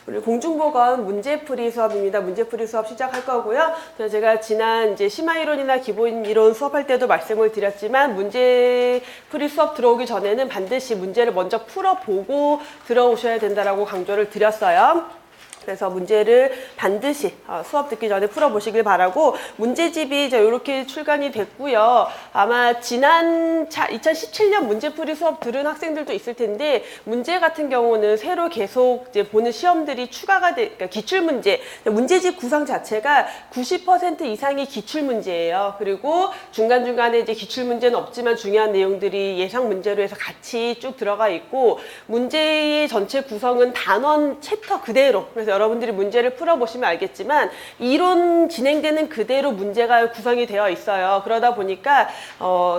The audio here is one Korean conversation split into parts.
우리 공중보건 문제풀이 수업입니다. 문제풀이 수업 시작할 거고요. 제가 지난 이제 심화이론이나 기본이론 수업할 때도 말씀을 드렸지만 문제풀이 수업 들어오기 전에는 반드시 문제를 먼저 풀어보고 들어오셔야 된다라고 강조를 드렸어요. 그래서 문제를 반드시 수업 듣기 전에 풀어보시길 바라고, 문제집이 이제 이렇게 출간이 됐고요. 아마 지난 2017년 문제풀이 수업 들은 학생들도 있을 텐데, 문제 같은 경우는 새로 계속 이제 보는 시험들이 추가가 그러니까 기출문제, 문제집 구성 자체가 90% 이상이 기출문제예요. 그리고 중간중간에 이제 기출문제는 없지만 중요한 내용들이 예상 문제로 해서 같이 쭉 들어가 있고, 문제의 전체 구성은 단원 챕터 그대로, 그래서 여러분들이 문제를 풀어보시면 알겠지만 이론 진행되는 그대로 문제가 구성이 되어 있어요. 그러다 보니까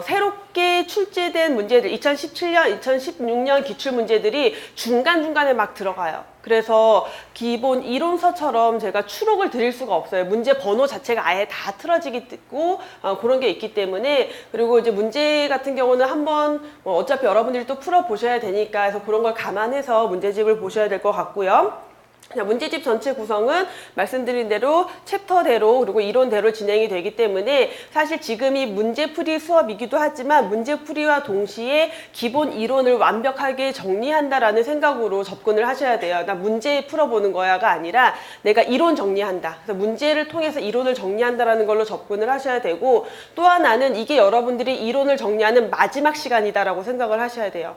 새롭게 출제된 문제들, 2017년, 2016년 기출문제들이 중간중간에 막 들어가요. 그래서 기본 이론서처럼 제가 추록을 드릴 수가 없어요. 문제 번호 자체가 아예 다 틀어지고 그런 게 있기 때문에. 그리고 이제 문제 같은 경우는 한번 어차피 여러분들이 또 풀어보셔야 되니까 해서 그런 걸 감안해서 문제집을 보셔야 될 것 같고요. 문제집 전체 구성은 말씀드린 대로 챕터대로 그리고 이론대로 진행이 되기 때문에 사실 지금이 문제풀이 수업이기도 하지만 문제풀이와 동시에 기본 이론을 완벽하게 정리한다라는 생각으로 접근을 하셔야 돼요. 나 문제 풀어보는 거야가 아니라 내가 이론 정리한다. 그래서 문제를 통해서 이론을 정리한다라는 걸로 접근을 하셔야 되고, 또 하나는 이게 여러분들이 이론을 정리하는 마지막 시간이다라고 생각을 하셔야 돼요.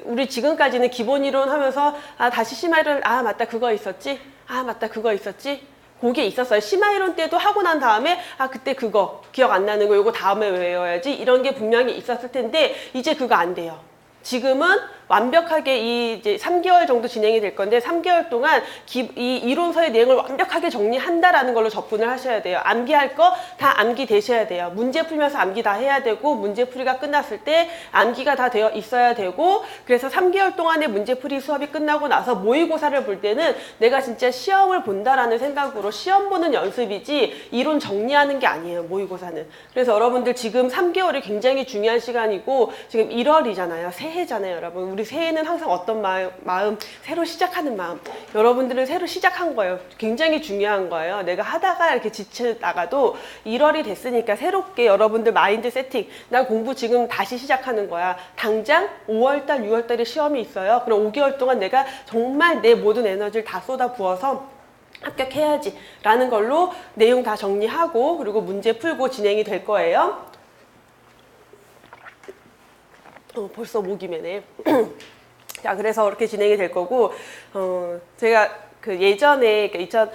우리 지금까지는 기본 이론 하면서 다시 심화이론, 맞다 그거 있었지, 맞다 그거 있었지, 그게 있었어요. 심화이론 때도 하고 난 다음에 그때 그거 기억 안 나는 거 요거 다음에 외워야지, 이런 게 분명히 있었을 텐데 이제 그거 안 돼요. 지금은 완벽하게 이제 3개월 정도 진행이 될 건데 3개월 동안 이 이론서의 내용을 완벽하게 정리한다라는 걸로 접근을 하셔야 돼요. 암기할 거 다 암기 되셔야 돼요. 문제 풀면서 암기 다 해야 되고, 문제풀이가 끝났을 때 암기가 다 되어 있어야 되고, 그래서 3개월 동안의 문제풀이 수업이 끝나고 나서 모의고사를 볼 때는 내가 진짜 시험을 본다라는 생각으로 시험 보는 연습이지 이론 정리하는 게 아니에요, 모의고사는. 그래서 여러분들 지금 3개월이 굉장히 중요한 시간이고, 지금 1월이잖아요. 새해잖아요, 여러분. 우리 새해는 항상 어떤 마음, 새로 시작하는 마음. 여러분들은 새로 시작한 거예요. 굉장히 중요한 거예요. 내가 하다가 이렇게 지치다가도 1월이 됐으니까 새롭게 여러분들 마인드 세팅. 난 공부 지금 다시 시작하는 거야. 당장 5월달, 6월달에 시험이 있어요. 그럼 5개월 동안 내가 정말 내 모든 에너지를 다 쏟아 부어서 합격해야지 라는 걸로 내용 다 정리하고, 그리고 문제 풀고 진행이 될 거예요. 벌써 목이 메네. 자, 그래서 그렇게 진행이 될 거고, 제가 그 예전에 2018년,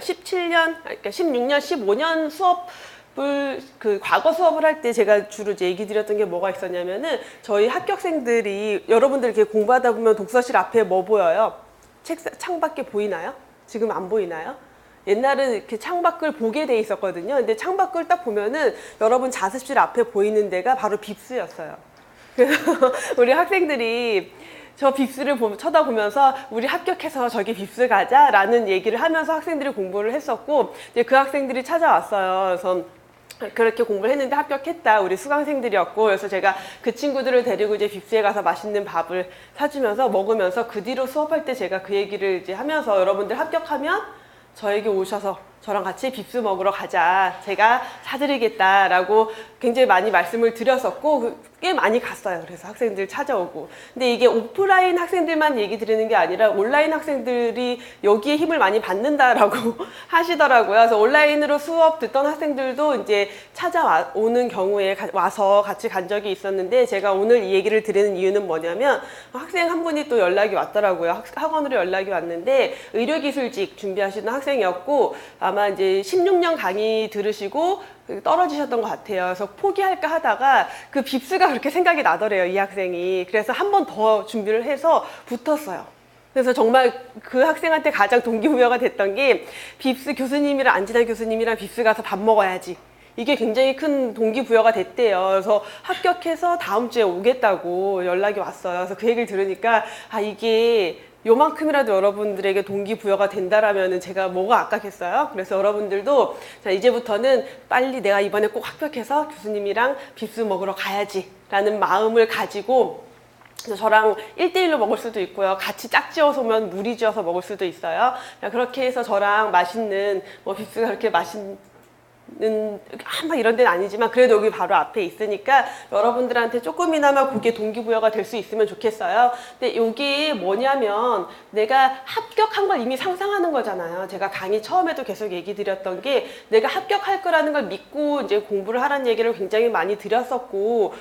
17년, 그러니까 16년, 15년 수업을, 그 과거 수업을 할 때 제가 주로 이제 얘기 드렸던 게 뭐가 있었냐면은, 저희 합격생들이, 여러분들 이렇게 공부하다 보면 독서실 앞에 뭐 보여요? 창밖에 보이나요? 지금 안 보이나요? 옛날은 이렇게 창밖을 보게 돼 있었거든요. 근데 창밖을 딱 보면은 여러분 자습실 앞에 보이는 데가 바로 빕스였어요. 그래서 우리 학생들이 저 빕스를 쳐다보면서 우리 합격해서 저기 빕스 가자 라는 얘기를 하면서 학생들이 공부를 했었고, 이제 그 학생들이 찾아왔어요. 그래서 그렇게 공부를 했는데 합격했다, 우리 수강생들이었고, 그래서 제가 그 친구들을 데리고 이제 빕스에 가서 맛있는 밥을 사주면서 먹으면서, 그 뒤로 수업할 때 제가 그 얘기를 이제 하면서, 여러분들 합격하면 저에게 오셔서 저랑 같이 빕스 먹으러 가자, 제가 사드리겠다라고 굉장히 많이 말씀을 드렸었고, 꽤 많이 갔어요. 그래서 학생들 찾아오고. 근데 이게 오프라인 학생들만 얘기 드리는 게 아니라 온라인 학생들이 여기에 힘을 많이 받는다라고 하시더라고요. 그래서 온라인으로 수업 듣던 학생들도 이제 찾아오는 경우에 와서 같이 간 적이 있었는데, 제가 오늘 이 얘기를 드리는 이유는 뭐냐면, 학생 한 분이 또 연락이 왔더라고요. 학원으로 연락이 왔는데 의료기술직 준비하시는 학생이었고, 아마 이제 16년 강의 들으시고 떨어지셨던 것 같아요. 그래서 포기할까 하다가 그 빕스가 그렇게 생각이 나더래요, 이 학생이. 그래서 한 번 더 준비를 해서 붙었어요. 그래서 정말 그 학생한테 가장 동기부여가 됐던 게, 빕스 교수님이랑, 안진아 교수님이랑 빕스 가서 밥 먹어야지, 이게 굉장히 큰 동기부여가 됐대요. 그래서 합격해서 다음 주에 오겠다고 연락이 왔어요. 그래서 그 얘기를 들으니까 이게 요만큼이라도 여러분들에게 동기부여가 된다라면 제가 뭐가 아깝겠어요? 그래서 여러분들도 자, 이제부터는 빨리 내가 이번에 꼭 합격해서 교수님이랑 빕스 먹으러 가야지 라는 마음을 가지고 그래서 저랑 1대1로 먹을 수도 있고요. 같이 짝지어서 오면 무리 지어서 먹을 수도 있어요. 그렇게 해서 저랑 맛있는 뭐 빕스가 그렇게 맛있는 막 이런 데는 아니지만 그래도 여기 바로 앞에 있으니까 여러분들한테 조금이나마 그게 동기부여가 될 수 있으면 좋겠어요. 근데 이게 뭐냐면 내가 합격한 걸 이미 상상하는 거잖아요. 제가 강의 처음에도 계속 얘기 드렸던 게 내가 합격할 거라는 걸 믿고 이제 공부를 하라는 얘기를 굉장히 많이 드렸었고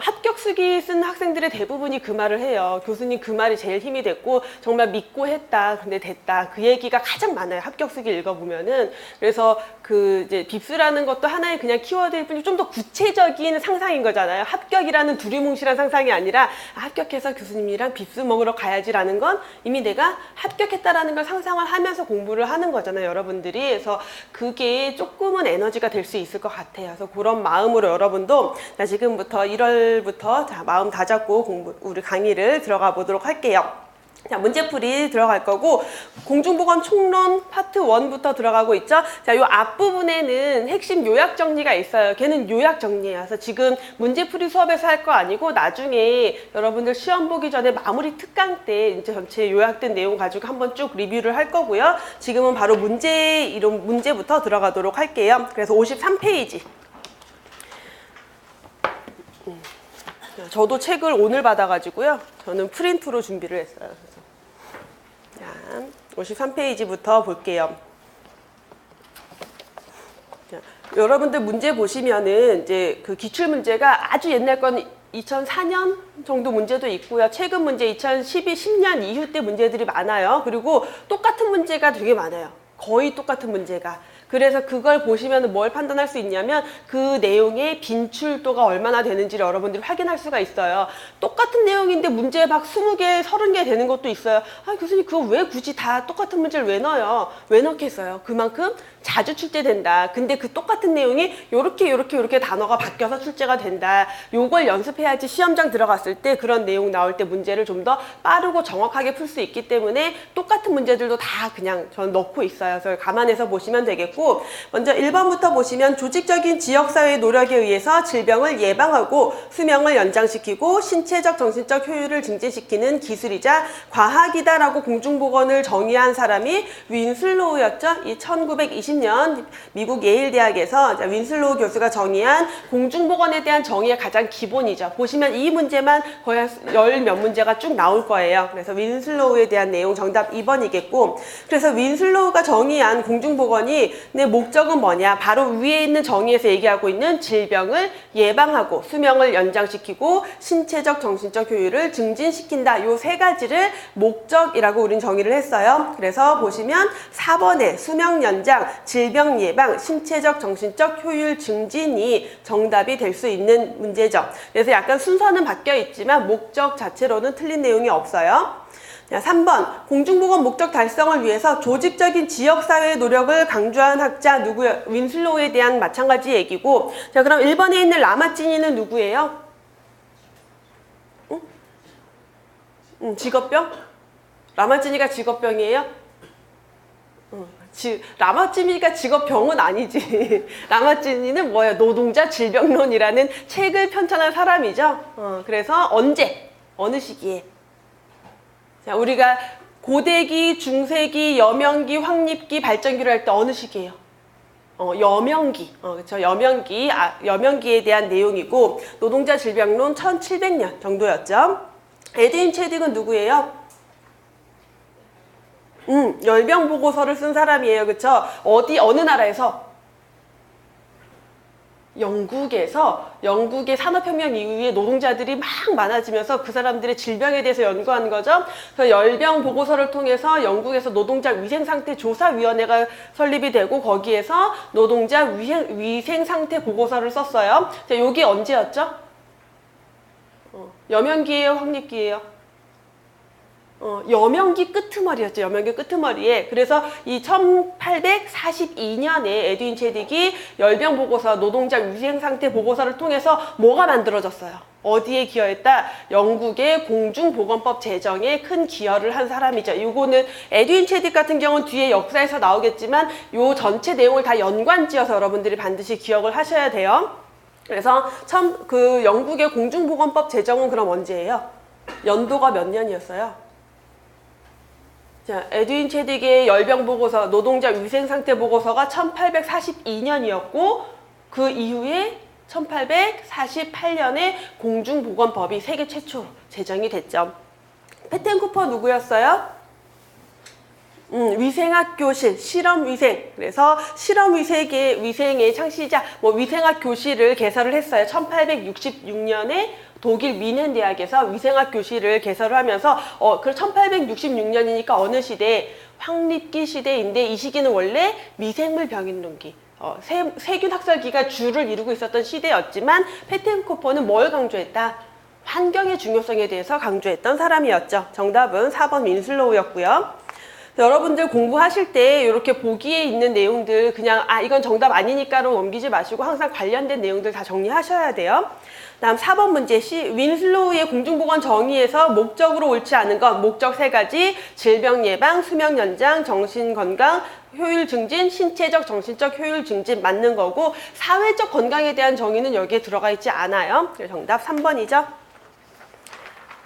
합격 수기 쓴 학생들의 대부분이 그 말을 해요. 교수님 그 말이 제일 힘이 됐고 정말 믿고 했다. 근데 됐다. 그 얘기가 가장 많아요. 합격 수기 읽어보면은. 그래서 그 이제 빕스라는 것도 하나의 그냥 키워드일 뿐이고 좀 더 구체적인 상상인 거잖아요. 합격이라는 두리뭉실한 상상이 아니라 합격해서 교수님이랑 빕스 먹으러 가야지라는 건 이미 내가 합격했다라는 걸 상상을 하면서 공부를 하는 거잖아요. 여러분들이. 그래서 그게 조금은 에너지가 될 수 있을 것 같아요. 그래서 그런 마음으로 여러분도 나 지금부터 1월부터 자, 마음 다잡고 우리 강의를 들어가 보도록 할게요. 자, 문제풀이 들어갈 거고 공중보건 총론 파트 1부터 들어가고 있죠. 자, 요 앞부분에는 핵심 요약 정리가 있어요. 걔는 요약 정리예요. 그래서 지금 문제풀이 수업에서 할 거 아니고 나중에 여러분들 시험 보기 전에 마무리 특강 때 이제 전체 요약된 내용 가지고 한번 쭉 리뷰를 할 거고요. 지금은 바로 이런 문제부터 들어가도록 할게요. 그래서 53페이지. 저도 책을 오늘 받아가지고요. 저는 프린트로 준비를 했어요. 자, 53페이지부터 볼게요. 자, 여러분들 문제 보시면은 이제 그 기출 문제가 아주 옛날 건 2004년 정도 문제도 있고요. 최근 문제 2012, 10년 이후 때 문제들이 많아요. 그리고 똑같은 문제가 되게 많아요. 거의 똑같은 문제가. 그래서 그걸 보시면 뭘 판단할 수 있냐면 그 내용의 빈출도가 얼마나 되는지를 여러분들이 확인할 수가 있어요. 똑같은 내용인데 문제 막 20개, 30개 되는 것도 있어요. 아, 교수님 그거 왜 굳이 다 똑같은 문제를 왜 넣어요? 왜 넣겠어요? 그만큼 자주 출제된다. 근데 그 똑같은 내용이 요렇게 단어가 바뀌어서 출제가 된다. 요걸 연습해야지 시험장 들어갔을 때 그런 내용 나올 때 문제를 좀 더 빠르고 정확하게 풀 수 있기 때문에 똑같은 문제들도 다 그냥 저는 넣고 있어요. 그래서 감안해서 보시면 되겠고 먼저 1번부터 보시면 조직적인 지역사회의 노력에 의해서 질병을 예방하고 수명을 연장시키고 신체적 정신적 효율을 증진시키는 기술이자 과학이다라고 공중보건을 정의한 사람이 윈슬로우였죠. 이 1920년 미국 예일대학에서 윈슬로우 교수가 정의한 공중보건에 대한 정의의 가장 기본이죠. 보시면 이 문제만 거의 열 몇 문제가 쭉 나올 거예요. 그래서 윈슬로우에 대한 내용 정답 2번이겠고 그래서 윈슬로우가 정의한 공중보건이 내 목적은 뭐냐? 바로 위에 있는 정의에서 얘기하고 있는 질병을 예방하고 수명을 연장시키고 신체적 정신적 효율을 증진시킨다. 요 세 가지를 목적이라고 우린 정의를 했어요. 그래서 보시면 4번에 수명 연장, 질병 예방, 신체적 정신적 효율 증진이 정답이 될 수 있는 문제죠. 그래서 약간 순서는 바뀌어 있지만 목적 자체로는 틀린 내용이 없어요. 자, 3번 공중보건 목적 달성을 위해서 조직적인 지역사회의 노력을 강조한 학자 누구예요? 윈슬로우에 대한 마찬가지 얘기고 자 그럼 1번에 있는 라마찌니는 누구예요? 직업병? 라마찌니가 직업병이에요? 라마찌니가 직업병은 아니지. 라마찌니는 뭐예요? 노동자 질병론이라는 책을 편찬한 사람이죠. 그래서 언제? 어느 시기에? 자, 우리가 고대기, 중세기, 여명기, 황립기, 발전기를 할 때 어느 시기예요? 여명기. 그렇죠. 여명기에 대한 내용이고 노동자 질병론 1700년 정도였죠. 에드윈 체딕은 누구예요? 열병 보고서를 쓴 사람이에요. 그쵸? 어느 나라에서? 영국의 산업혁명 이후에 노동자들이 막 많아지면서 그 사람들의 질병에 대해서 연구한 거죠. 그래서 열병 보고서를 통해서 영국에서 노동자 위생상태 조사위원회가 설립이 되고 거기에서 노동자 위생상태 보고서를 썼어요. 자, 여기 언제였죠? 여명기예요? 황립기예요? 여명기 끄트머리였죠. 여명기 끄트머리에. 그래서 이 1842년에 에드윈 체딕이 열병 보고서, 노동자 위생 상태 보고서를 통해서 뭐가 만들어졌어요? 어디에 기여했다? 영국의 공중보건법 제정에 큰 기여를 한 사람이죠. 이거는 에드윈 체딕 같은 경우는 뒤에 역사에서 나오겠지만 요 전체 내용을 다 연관지어서 여러분들이 반드시 기억을 하셔야 돼요. 그래서 영국의 공중보건법 제정은 그럼 언제예요? 연도가 몇 년이었어요? 자, 에드윈 체딕의 열병 보고서, 노동자 위생 상태 보고서가 1842년이었고 그 이후에 1848년에 공중보건법이 세계 최초로 제정이 됐죠. 페텐쿠퍼 누구였어요? 위생학 교실, 실험위생. 그래서 실험위생의 창시자, 위생학 교실을 개설을 했어요. 1866년에 독일 미넨 대학에서 위생학 교실을 개설을 하면서, 1866년이니까 어느 시대? 황립기 시대인데 이 시기는 원래 미생물 병인론기, 세균 학설기가 주를 이루고 있었던 시대였지만 페텐코퍼는 뭘 강조했다? 환경의 중요성에 대해서 강조했던 사람이었죠. 정답은 4번 윈슬로우였고요. 여러분들 공부하실 때 이렇게 보기에 있는 내용들 그냥 이건 정답 아니니까로 넘기지 마시고 항상 관련된 내용들 다 정리하셔야 돼요. 다음 4번 문제 윈슬로우의 공중보건 정의에서 목적으로 옳지 않은 것, 목적 3가지, 질병 예방, 수명 연장, 정신 건강, 효율 증진, 신체적, 정신적 효율 증진 맞는 거고, 사회적 건강에 대한 정의는 여기에 들어가 있지 않아요. 정답 3번이죠.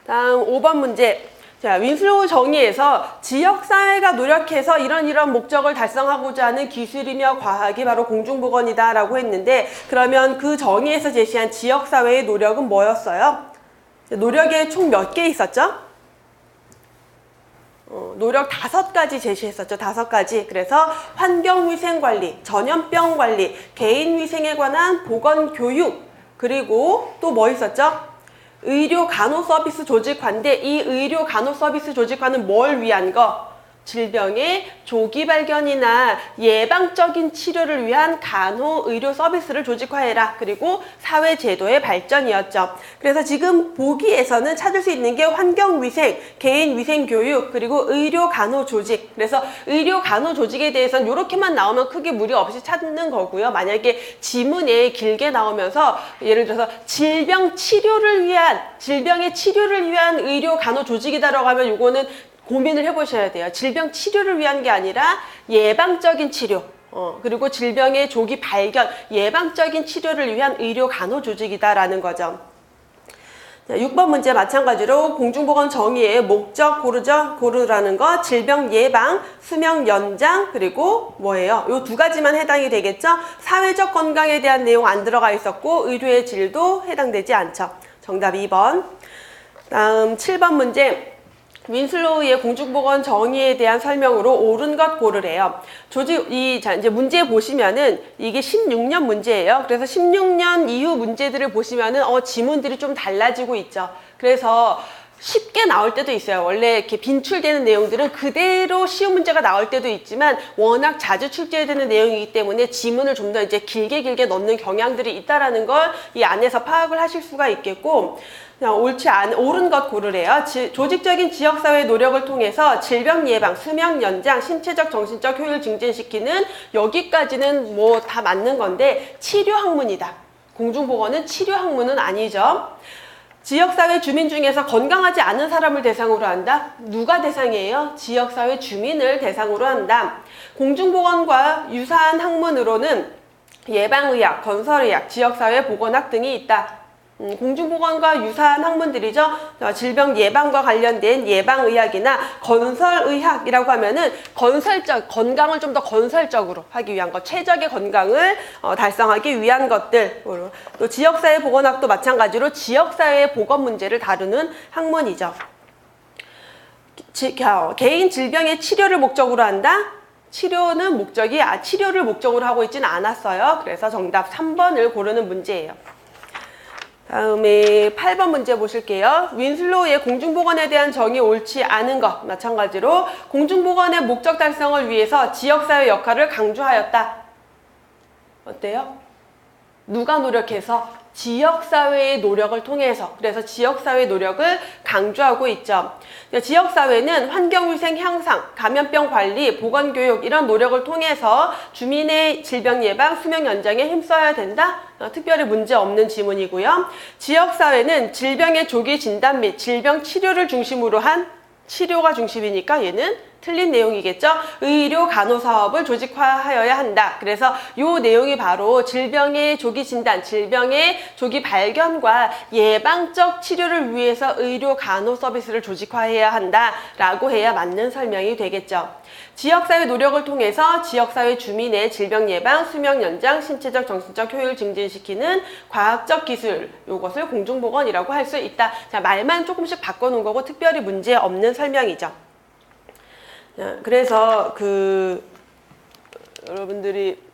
다음 5번 문제. 자, 윈슬로우 정의에서 지역사회가 노력해서 이런 목적을 달성하고자 하는 기술이며 과학이 바로 공중보건이다 라고 했는데, 그러면 그 정의에서 제시한 지역사회의 노력은 뭐였어요? 노력에 총 몇 개 있었죠? 노력 5가지 제시했었죠. 5가지. 그래서 환경위생관리, 전염병관리, 개인위생에 관한 보건교육, 그리고 또 뭐 있었죠? 의료 간호 서비스 조직화인데 이 의료 간호 서비스 조직화는 뭘 위한 거? 질병의 조기 발견이나 예방적인 치료를 위한 간호 의료 서비스를 조직화해라. 그리고 사회 제도의 발전이었죠. 그래서 지금 보기에서는 찾을 수 있는 게 환경위생, 개인위생 교육, 그리고 의료 간호 조직. 그래서 의료 간호 조직에 대해서는 이렇게만 나오면 크게 무리 없이 찾는 거고요. 만약에 지문에 길게 나오면서 예를 들어서 질병의 치료를 위한 의료 간호 조직이다라고 하면 이거는 고민을 해보셔야 돼요. 질병 치료를 위한 게 아니라 예방적인 치료, 그리고 질병의 조기 발견, 예방적인 치료를 위한 의료 간호 조직이다라는 거죠. 자, 6번 문제 마찬가지로 공중보건 정의의 목적 고르라는 거, 질병 예방, 수명 연장, 그리고 뭐예요? 요 2가지만 해당이 되겠죠? 사회적 건강에 대한 내용 안 들어가 있었고 의료의 질도 해당되지 않죠. 정답 2번. 다음 7번 문제. 윈슬로우의 공중보건 정의에 대한 설명으로 옳은 것 고르래요. 이제 문제 보시면은 이게 16년 문제예요. 그래서 16년 이후 문제들을 보시면은 지문들이 좀 달라지고 있죠. 그래서 쉽게 나올 때도 있어요. 원래 이렇게 빈출되는 내용들은 그대로 쉬운 문제가 나올 때도 있지만 워낙 자주 출제되는 내용이기 때문에 지문을 좀 더 이제 길게 넣는 경향들이 있다라는 걸 이 안에서 파악을 하실 수가 있겠고, 옳은 것 고르래요. 조직적인 지역사회 노력을 통해서 질병 예방, 수명 연장, 신체적, 정신적 효율 증진시키는, 여기까지는 뭐 다 맞는 건데 치료 학문이다. 공중보건은 치료 학문은 아니죠. 지역사회 주민 중에서 건강하지 않은 사람을 대상으로 한다? 누가 대상이에요? 지역사회 주민을 대상으로 한다. 공중보건과 유사한 학문으로는 예방의학, 건설의학, 지역사회 보건학 등이 있다. 공중보건과 유사한 학문들이죠. 질병 예방과 관련된 예방의학이나 건설의학이라고 하면은 건강을 좀 더 건설적으로 하기 위한 것, 최적의 건강을 달성하기 위한 것들. 또 지역사회 보건학도 마찬가지로 지역사회 보건 문제를 다루는 학문이죠. 개인 질병의 치료를 목적으로 한다? 치료는 치료를 목적으로 하고 있지는 않았어요. 그래서 정답 3번을 고르는 문제예요. 다음에 8번 문제 보실게요. 윈슬로우의 공중보건에 대한 정의 옳지 않은 것 마찬가지로 공중보건의 목적 달성을 위해서 지역사회 역할을 강조하였다. 어때요? 누가 노력해서? 지역사회의 노력을 통해서. 그래서 지역사회 노력을 강조하고 있죠. 지역사회는 환경위생 향상, 감염병 관리, 보건교육 이런 노력을 통해서 주민의 질병 예방, 수명 연장에 힘써야 된다. 특별히 문제 없는 지문이고요. 지역사회는 질병의 조기 진단 및 질병 치료를 중심으로 한, 치료가 중심이니까 얘는 틀린 내용이겠죠. 의료 간호사업을 조직화하여야 한다. 그래서 요 내용이 바로 질병의 조기 진단, 질병의 조기 발견과 예방적 치료를 위해서 의료 간호 서비스를 조직화해야 한다라고 해야 맞는 설명이 되겠죠. 지역사회 노력을 통해서 지역사회 주민의 질병 예방, 수명 연장, 신체적, 정신적 효율 증진시키는 과학적 기술, 요것을 공중보건이라고 할 수 있다. 자, 말만 조금씩 바꿔놓은 거고 특별히 문제 없는 설명이죠. 그래서 여러분들이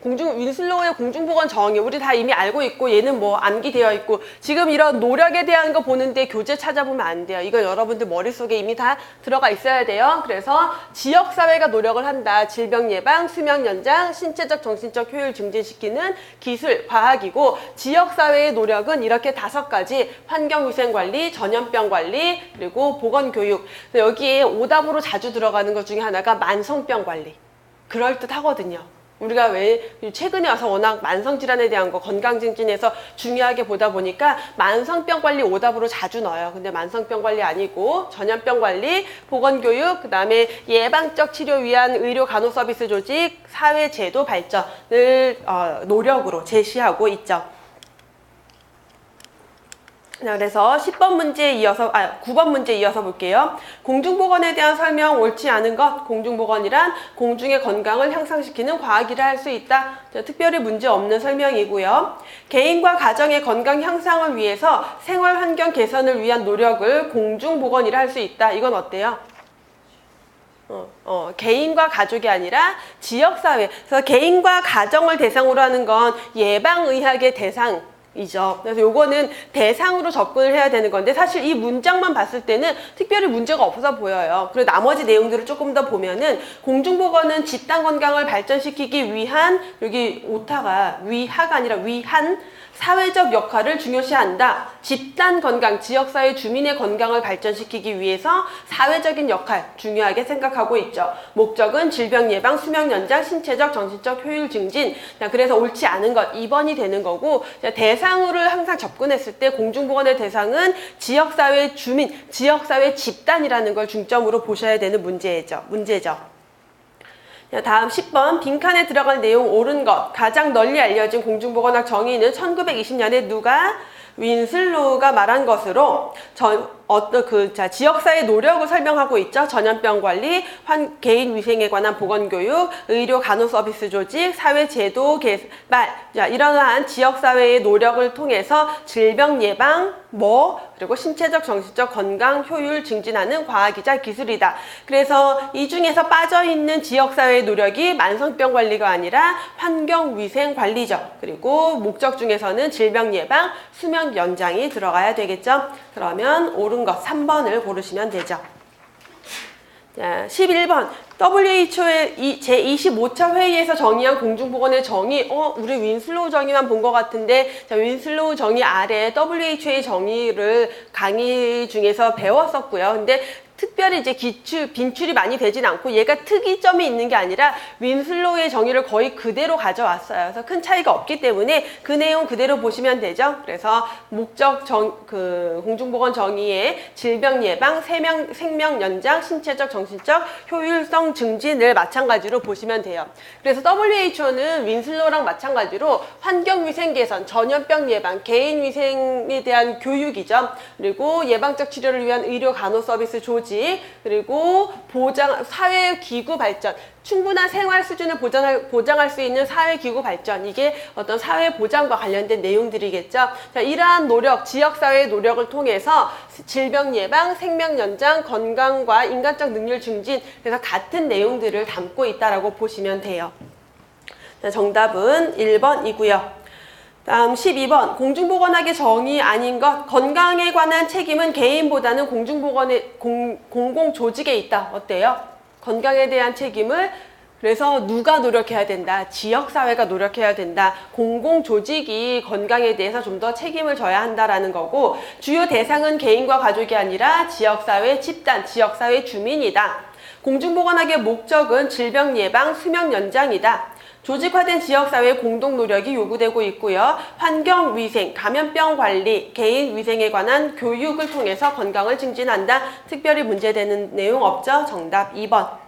윈슬로우의 공중보건 정의 우리 다 이미 알고 있고 얘는 뭐 암기되어 있고 지금 이런 노력에 대한 거 보는데 교재 찾아보면 안 돼요. 이건 여러분들 머릿속에 이미 다 들어가 있어야 돼요. 그래서 지역사회가 노력을 한다. 질병 예방, 수명 연장, 신체적, 정신적 효율 증진시키는 기술, 과학이고 지역사회의 노력은 이렇게 5가지 환경위생관리, 전염병 관리, 그리고 보건교육. 여기에 오답으로 자주 들어가는 것 중에 하나가 만성병 관리. 그럴듯하거든요. 우리가 왜 최근에 와서 워낙 만성질환에 대한 거 건강증진에서 중요하게 보다 보니까 만성병 관리 오답으로 자주 넣어요. 근데 만성병 관리 아니고 전염병 관리, 보건교육, 그 다음에 예방적 치료 위한 의료 간호 서비스 조직, 사회 제도 발전을 노력으로 제시하고 있죠. 그래서 9번 문제에 이어서 볼게요. 공중보건에 대한 설명 옳지 않은 것. 공중보건이란 공중의 건강을 향상시키는 과학이라 할 수 있다. 특별히 문제 없는 설명이고요. 개인과 가정의 건강 향상을 위해서 생활환경 개선을 위한 노력을 공중보건이라 할 수 있다. 이건 어때요? 개인과 가족이 아니라 지역사회. 그래서 개인과 가정을 대상으로 하는 건 예방의학의 대상. 이죠. 그래서 요거는 대상으로 접근을 해야 되는 건데 사실 이 문장만 봤을 때는 특별히 문제가 없어 보여요. 그리고 나머지 내용들을 조금 더 보면은 공중보건은 집단 건강을 발전시키기 위한 여기 오타가 위하가 아니라 위한 사회적 역할을 중요시한다. 집단 건강, 지역사회 주민의 건강을 발전시키기 위해서 사회적인 역할 중요하게 생각하고 있죠. 목적은 질병 예방, 수명 연장, 신체적, 정신적 효율 증진. 그래서 옳지 않은 것 2번이 되는 거고 대상으로 항상 접근했을 때 공중보건의 대상은 지역사회 주민, 지역사회 집단이라는 걸 중점으로 보셔야 되는 문제죠. 다음 10번 빈칸에 들어간 내용 옳은 것. 가장 널리 알려진 공중보건학 정의는 1920년에 누가 윈슬로우가 말한 것으로 지역사회 노력을 설명하고 있죠. 전염병 관리, 개인 위생에 관한 보건교육, 의료 간호 서비스 조직, 사회 제도 개발. 이러한 지역사회의 노력을 통해서 질병 예방, 그리고 신체적, 정신적 건강 효율 증진하는 과학이자 기술이다. 그래서 이 중에서 빠져있는 지역사회의 노력이 만성병 관리가 아니라 환경위생 관리죠. 그리고 목적 중에서는 질병 예방, 수명 연장이 들어가야 되겠죠. 그러면 옳은 것 3번을 고르시면 되죠. 자, 11번 WHO의 제25차 회의에서 정의한 공중보건의 정의. 우리 윈슬로우 정의만 본 것 같은데 윈슬로우 정의 아래 WHO의 정의를 강의 중에서 배웠었고요. 근데 특별히 이제 빈출이 많이 되진 않고 얘가 특이점이 있는 게 아니라 윈슬로우의 정의를 거의 그대로 가져왔어요. 그래서 큰 차이가 없기 때문에 그 내용 그대로 보시면 되죠. 그래서 목적 공중보건 정의의 질병 예방, 생명 연장, 신체적, 정신적 효율성 증진을 마찬가지로 보시면 돼요. 그래서 WHO는 윈슬로우랑 마찬가지로 환경위생 개선, 전염병 예방, 개인 위생에 대한 교육이죠. 그리고 예방적 치료를 위한 의료 간호 서비스 조직, 그리고 사회기구 발전, 충분한 생활 수준을 보장할 수 있는 사회기구 발전, 이게 어떤 사회보장과 관련된 내용들이겠죠. 자, 이러한 노력, 지역사회의 노력을 통해서 질병 예방, 생명 연장, 건강과 인간적 능률 증진, 그래서 같은 내용들을 담고 있다라고 보시면 돼요. 자, 정답은 1번이고요. 다음 12번 공중보건학의 정의 아닌 것. 건강에 관한 책임은 개인보다는 공공조직에 있다. 어때요? 건강에 대한 책임을 그래서 누가 노력해야 된다. 지역사회가 노력해야 된다. 공공조직이 건강에 대해서 좀 더 책임을 져야 한다라는 거고 주요 대상은 개인과 가족이 아니라 지역사회 집단, 지역사회 주민이다. 공중보건학의 목적은 질병 예방, 수명 연장이다. 조직화된 지역사회의 공동 노력이 요구되고 있고요. 환경위생, 감염병 관리, 개인 위생에 관한 교육을 통해서 건강을 증진한다. 특별히 문제되는 내용 없죠? 정답 2번.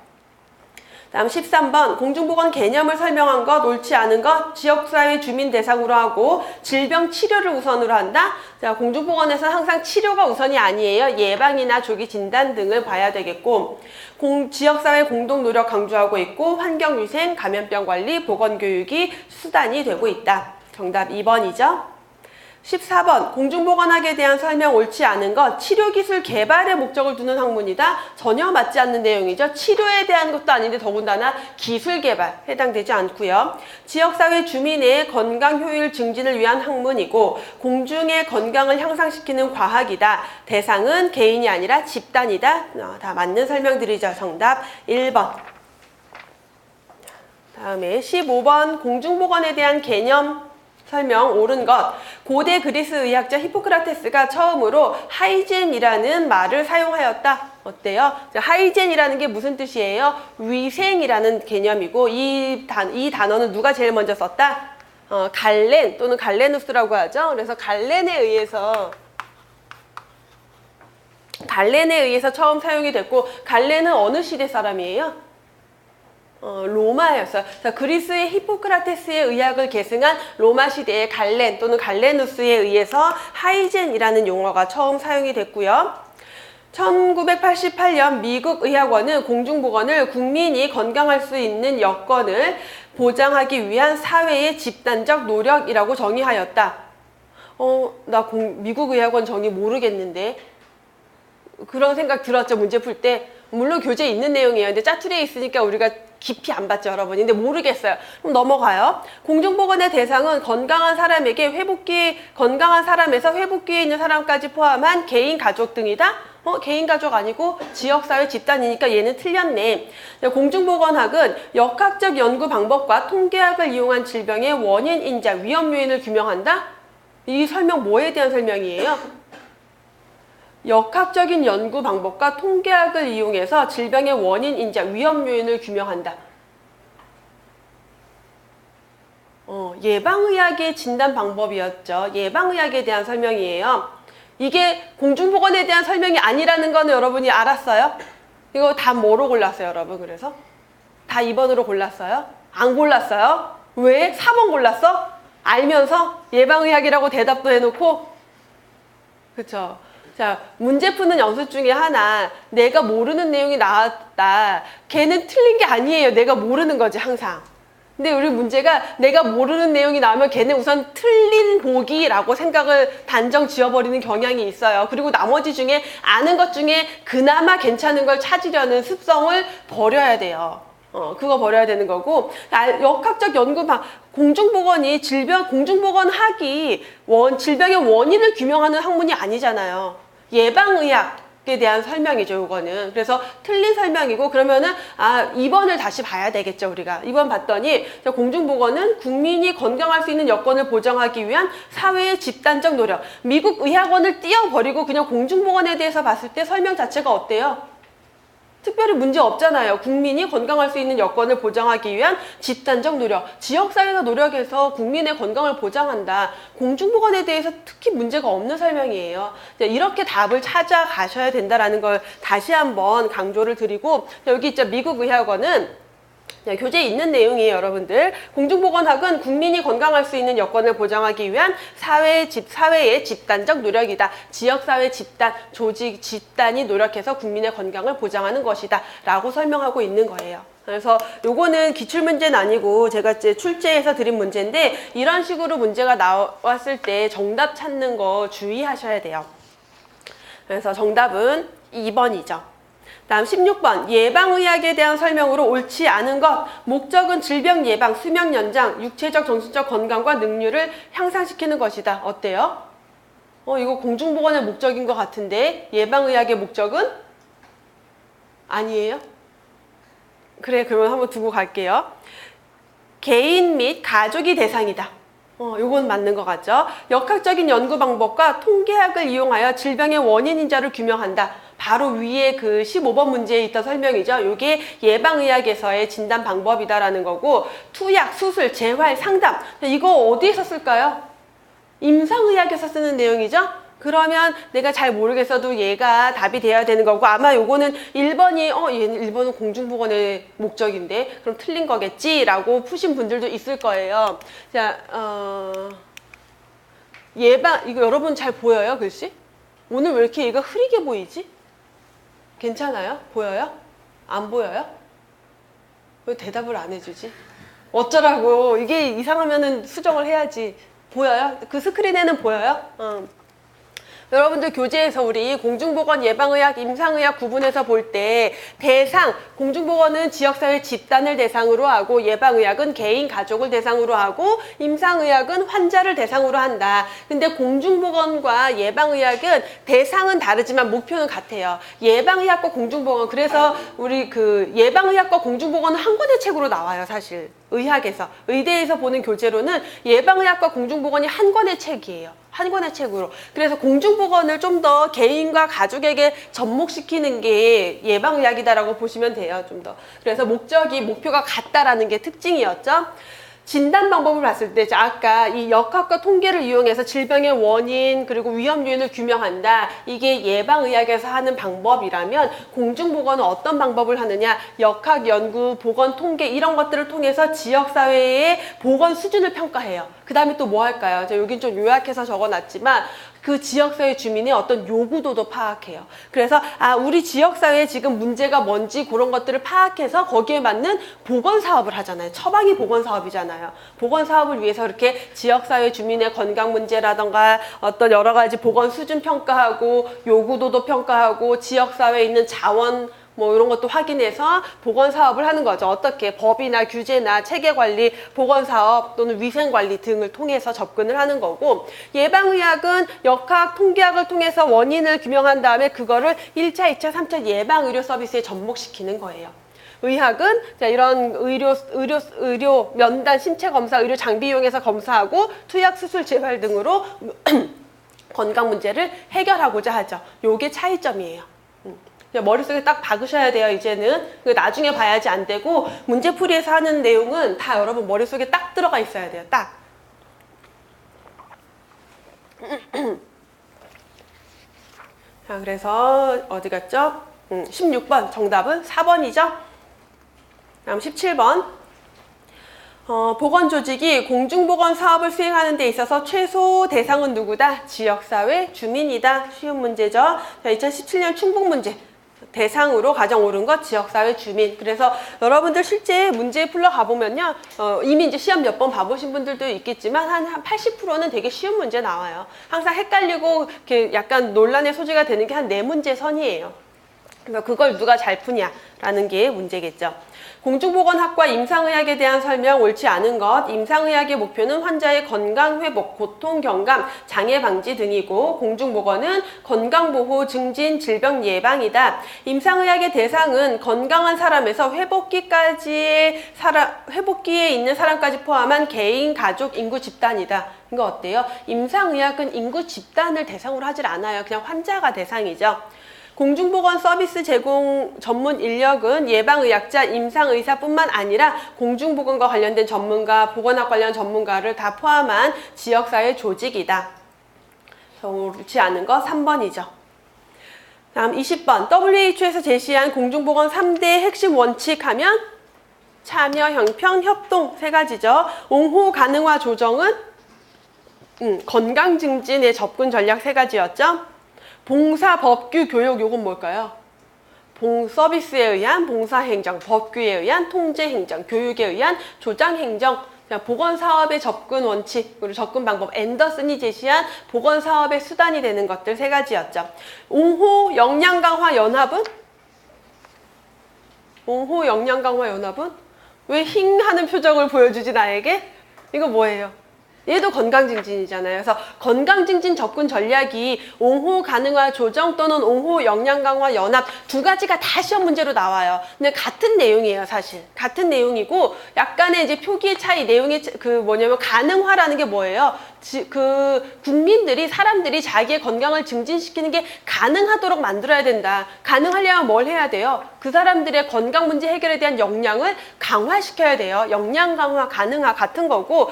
다음 13번 공중보건 개념을 설명한 것, 옳지 않은 것, 지역사회 주민 대상으로 하고 질병 치료를 우선으로 한다. 자, 공중보건에서는 항상 치료가 우선이 아니에요. 예방이나 조기 진단 등을 봐야 되겠고 지역사회 공동노력 강조하고 있고 환경위생, 감염병 관리, 보건교육이 수단이 되고 있다. 정답 2번이죠. 14번 공중보건학에 대한 설명 옳지 않은 것, 치료기술 개발에 목적을 두는 학문이다. 전혀 맞지 않는 내용이죠. 치료에 대한 것도 아닌데 더군다나 기술 개발 해당되지 않고요. 지역사회 주민의 건강 효율 증진을 위한 학문이고 공중의 건강을 향상시키는 과학이다. 대상은 개인이 아니라 집단이다. 다 맞는 설명들이죠. 정답 1번. 다음에 15번 공중보건에 대한 개념 설명 옳은 것. 고대 그리스 의학자 히포크라테스가 처음으로 하이젠이라는 말을 사용하였다. 어때요? 하이젠이라는 게 무슨 뜻이에요? 위생이라는 개념이고 이 단어는 누가 제일 먼저 썼다? 갈렌 또는 갈레누스라고 하죠. 그래서 갈렌에 의해서 처음 사용이 됐고 갈렌은 어느 시대 사람이에요? 로마였어요. 자, 그리스의 히포크라테스의 의학을 계승한 로마 시대의 갈렌 또는 갈레누스에 의해서 하이젠이라는 용어가 처음 사용이 됐고요. 1988년 미국 의학원은 공중보건을 국민이 건강할 수 있는 여건을 보장하기 위한 사회의 집단적 노력이라고 정의하였다. 미국 의학원 정의 모르겠는데. 그런 생각 들었죠, 문제 풀 때. 물론 교재에 있는 내용이에요. 근데 짜투리에 있으니까 우리가 깊이 안 봤죠, 여러분. 근데 모르겠어요. 그럼 넘어가요. 공중보건의 대상은 건강한 사람에게 건강한 사람에서 회복기에 있는 사람까지 포함한 개인, 가족 등이다? 개인, 가족 아니고 지역사회, 집단이니까 얘는 틀렸네. 공중보건학은 역학적 연구 방법과 통계학을 이용한 질병의 원인, 인자, 위험 요인을 규명한다? 이 설명 뭐에 대한 설명이에요? 역학적인 연구 방법과 통계학을 이용해서 질병의 원인, 인자, 위험 요인을 규명한다. 예방의학의 진단 방법이었죠. 예방의학에 대한 설명이에요. 이게 공중보건에 대한 설명이 아니라는 거는 여러분이 알았어요? 이거 다 뭐로 골랐어요, 여러분? 그래서? 다 2번으로 골랐어요? 안 골랐어요? 왜? 4번 골랐어? 알면서? 예방의학이라고 대답도 해놓고? 그쵸? 자, 문제 푸는 연습 중에 하나, 내가 모르는 내용이 나왔다. 걔는 틀린 게 아니에요. 내가 모르는 거지, 항상. 근데 우리 문제가 내가 모르는 내용이 나오면 걔는 우선 틀린 보기라고 생각을 단정 지어버리는 경향이 있어요. 그리고 나머지 중에 아는 것 중에 그나마 괜찮은 걸 찾으려는 습성을 버려야 돼요. 그거 버려야 되는 거고, 역학적 연구 공중보건이 공중보건학이 질병의 원인을 규명하는 학문이 아니잖아요. 예방의학에 대한 설명이죠, 이거는. 그래서 틀린 설명이고, 그러면은, 2번을 다시 봐야 되겠죠, 우리가. 2번 봤더니, 공중보건은 국민이 건강할 수 있는 여건을 보장하기 위한 사회의 집단적 노력. 미국 의학원을 띄워버리고 그냥 공중보건에 대해서 봤을 때 설명 자체가 어때요? 특별히 문제 없잖아요. 국민이 건강할 수 있는 여건을 보장하기 위한 집단적 노력. 지역사회가 노력해서 국민의 건강을 보장한다. 공중보건에 대해서 특히 문제가 없는 설명이에요. 이렇게 답을 찾아가셔야 된다는 걸 다시 한번 강조를 드리고, 여기 있죠. 미국 의학원은 교재에 있는 내용이에요, 여러분들. 공중보건학은 국민이 건강할 수 있는 여건을 보장하기 위한 사회의 집단적 노력이다. 지역사회 집단, 조직 집단이 노력해서 국민의 건강을 보장하는 것이다. 라고 설명하고 있는 거예요. 그래서 요거는 기출문제는 아니고 제가 이제 출제해서 드린 문제인데, 이런 식으로 문제가 나왔을 때 정답 찾는 거 주의하셔야 돼요. 그래서 정답은 2번이죠. 다음 16번 예방의학에 대한 설명으로 옳지 않은 것. 목적은 질병 예방, 수명 연장, 육체적 정신적 건강과 능률을 향상시키는 것이다. 어때요? 이거 공중보건의 목적인 것 같은데 예방의학의 목적은? 아니에요? 그래, 그러면 한번 두고 갈게요. 개인 및 가족이 대상이다. 요건 맞는 것 같죠? 역학적인 연구 방법과 통계학을 이용하여 질병의 원인 인자를 규명한다. 바로 위에 그 15번 문제에 있던 설명이죠. 이게 예방의학에서의 진단 방법이다라는 거고, 투약, 수술, 재활, 상담. 이거 어디에서 쓸까요? 임상의학에서 쓰는 내용이죠. 그러면 내가 잘 모르겠어도 얘가 답이 돼야 되는 거고, 아마 요거는 1번이 얘는 1번은 공중보건의 목적인데 그럼 틀린 거겠지라고 푸신 분들도 있을 거예요. 자, 예방, 이거 여러분 잘 보여요, 글씨? 오늘 왜 이렇게 얘가 흐리게 보이지? 괜찮아요? 보여요? 안 보여요? 왜 대답을 안 해주지? 어쩌라고. 이게 이상하면은 수정을 해야지. 보여요? 그 스크린에는 보여요? 여러분들 교재에서 우리 공중보건, 예방의학, 임상의학 구분해서 볼 때 대상, 공중보건은 지역사회 집단을 대상으로 하고, 예방의학은 개인, 가족을 대상으로 하고, 임상의학은 환자를 대상으로 한다. 근데 공중보건과 예방의학은 대상은 다르지만 목표는 같아요. 예방의학과 공중보건, 그래서 우리 그 예방의학과 공중보건은 한 권의 책으로 나와요, 사실. 의학에서, 의대에서 보는 교재로는 예방의학과 공중보건이 한 권의 책이에요. 한 권의 책으로. 그래서 공중보건을 좀 더 개인과 가족에게 접목시키는 게 예방의학이다라고 보시면 돼요, 좀 더. 그래서 목표가 같다라는 게 특징이었죠. 진단 방법을 봤을 때 아까 이 역학과 통계를 이용해서 질병의 원인 그리고 위험 요인을 규명한다. 이게 예방의학에서 하는 방법이라면 공중보건은 어떤 방법을 하느냐. 역학 연구, 보건 통계 이런 것들을 통해서 지역사회의 보건 수준을 평가해요. 그 다음에 또 뭐 할까요? 여긴 좀 요약해서 적어놨지만 그 지역사회 주민의 어떤 요구도도 파악해요. 그래서 우리 지역사회에 지금 문제가 뭔지 그런 것들을 파악해서 거기에 맞는 보건사업을 하잖아요. 처방이 보건사업이잖아요. 보건사업을 위해서 이렇게 지역사회 주민의 건강 문제라던가 어떤 여러 가지 보건 수준 평가하고 요구도도 평가하고 지역사회에 있는 자원 뭐 이런 것도 확인해서 보건사업을 하는 거죠. 어떻게 법이나 규제나 체계관리, 보건사업 또는 위생관리 등을 통해서 접근을 하는 거고, 예방의학은 역학, 통계학을 통해서 원인을 규명한 다음에 그거를 1차, 2차, 3차 예방의료 서비스에 접목시키는 거예요. 의학은 이런 의료 면담, 신체검사, 의료 장비 이용해서 검사하고 투약, 수술, 재활 등으로 건강 문제를 해결하고자 하죠. 요게 차이점이에요. 머릿속에 딱 박으셔야 돼요, 이제는. 나중에 봐야지 안 되고, 문제풀이에서 하는 내용은 다 여러분 머릿속에 딱 들어가 있어야 돼요, 딱. 자, 그래서 어디 갔죠? 16번 정답은 4번이죠? 다음 17번. 보건조직이 공중보건 사업을 수행하는 데 있어서 최소 대상은 누구다? 지역사회 주민이다. 쉬운 문제죠. 자, 2017년 충북문제. 대상으로 가장 옳은 것 지역사회 주민. 그래서 여러분들 실제 문제 풀러 가보면요, 이미 이제 시험 몇 번 봐보신 분들도 있겠지만 한 80%는 되게 쉬운 문제 나와요. 항상 헷갈리고 이렇게 약간 논란의 소지가 되는 게 한 4문제 선이에요. 그래서 그걸 누가 잘 푸냐라는 게 문제겠죠. 공중보건학과 임상의학에 대한 설명 옳지 않은 것. 임상의학의 목표는 환자의 건강회복, 고통 경감, 장애 방지 등이고, 공중보건은 건강보호, 증진, 질병 예방이다. 임상의학의 대상은 건강한 사람에서 회복기에 있는 사람까지 포함한 개인, 가족, 인구 집단이다. 이거 어때요? 임상의학은 인구 집단을 대상으로 하질 않아요. 그냥 환자가 대상이죠. 공중보건 서비스 제공 전문 인력은 예방의학자, 임상의사뿐만 아니라 공중보건과 관련된 전문가, 보건학 관련 전문가를 다 포함한 지역사회 조직이다. 옳지 않은 거 3번이죠. 다음 20번. WHO에서 제시한 공중보건 3대 핵심 원칙 하면 참여, 형평, 협동 3가지죠. 옹호 가능화 조정은 건강 증진의 접근 전략 3가지였죠. 봉사, 법규, 교육, 요건 뭘까요? 서비스에 의한 봉사행정, 법규에 의한 통제행정, 교육에 의한 조장행정, 보건사업의 접근 원칙, 그리고 접근 방법, 앤더슨이 제시한 보건사업의 수단이 되는 것들 3가지였죠. 옹호 역량강화 연합은? 옹호 역량강화 연합은? 왜 힝 하는 표정을 보여주지 나에게? 이거 뭐예요? 얘도 건강증진이잖아요. 그래서 건강증진 접근 전략이 옹호 가능화 조정 또는 옹호 역량 강화 연합 2가지가 다 시험 문제로 나와요. 근데 같은 내용이에요, 사실. 같은 내용이고 약간의 이제 표기의 차이, 내용의 가능화라는 게 뭐예요? 그 국민들이 사람들이 자기의 건강을 증진시키는 게 가능하도록 만들어야 된다. 가능하려면 뭘 해야 돼요? 그 사람들의 건강 문제 해결에 대한 역량을 강화시켜야 돼요. 역량 강화, 가능화 같은 거고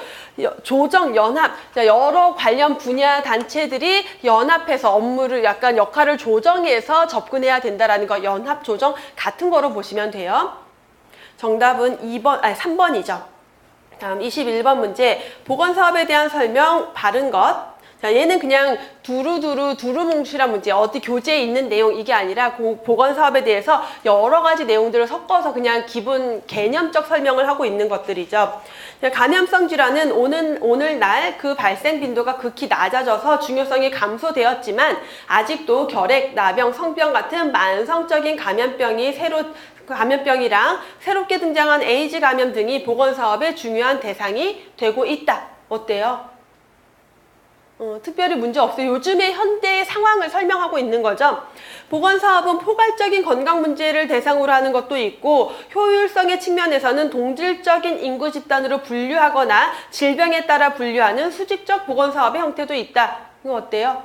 조정, 연합, 여러 관련 분야 단체들이 연합해서 업무를 약간 역할을 조정해서 접근해야 된다라는 거 연합 조정 같은 거로 보시면 돼요. 정답은 3번이죠. 다음 21번 문제. 보건사업에 대한 설명, 바른 것. 자, 얘는 그냥 두루뭉실한 문제, 어디 교재에 있는 내용 이게 아니라 보건사업에 대해서 여러 가지 내용들을 섞어서 그냥 기본 개념적 설명을 하고 있는 것들이죠. 감염성 질환은 오늘날 그 발생 빈도가 극히 낮아져서 중요성이 감소되었지만 아직도 결핵, 나병, 성병 같은 만성적인 감염병이랑 새롭게 등장한 에이즈 감염 등이 보건사업의 중요한 대상이 되고 있다. 어때요? 특별히 문제 없어요. 요즘의 현대의 상황을 설명하고 있는 거죠. 보건사업은 포괄적인 건강 문제를 대상으로 하는 것도 있고 효율성의 측면에서는 동질적인 인구 집단으로 분류하거나 질병에 따라 분류하는 수직적 보건사업의 형태도 있다. 이거 어때요?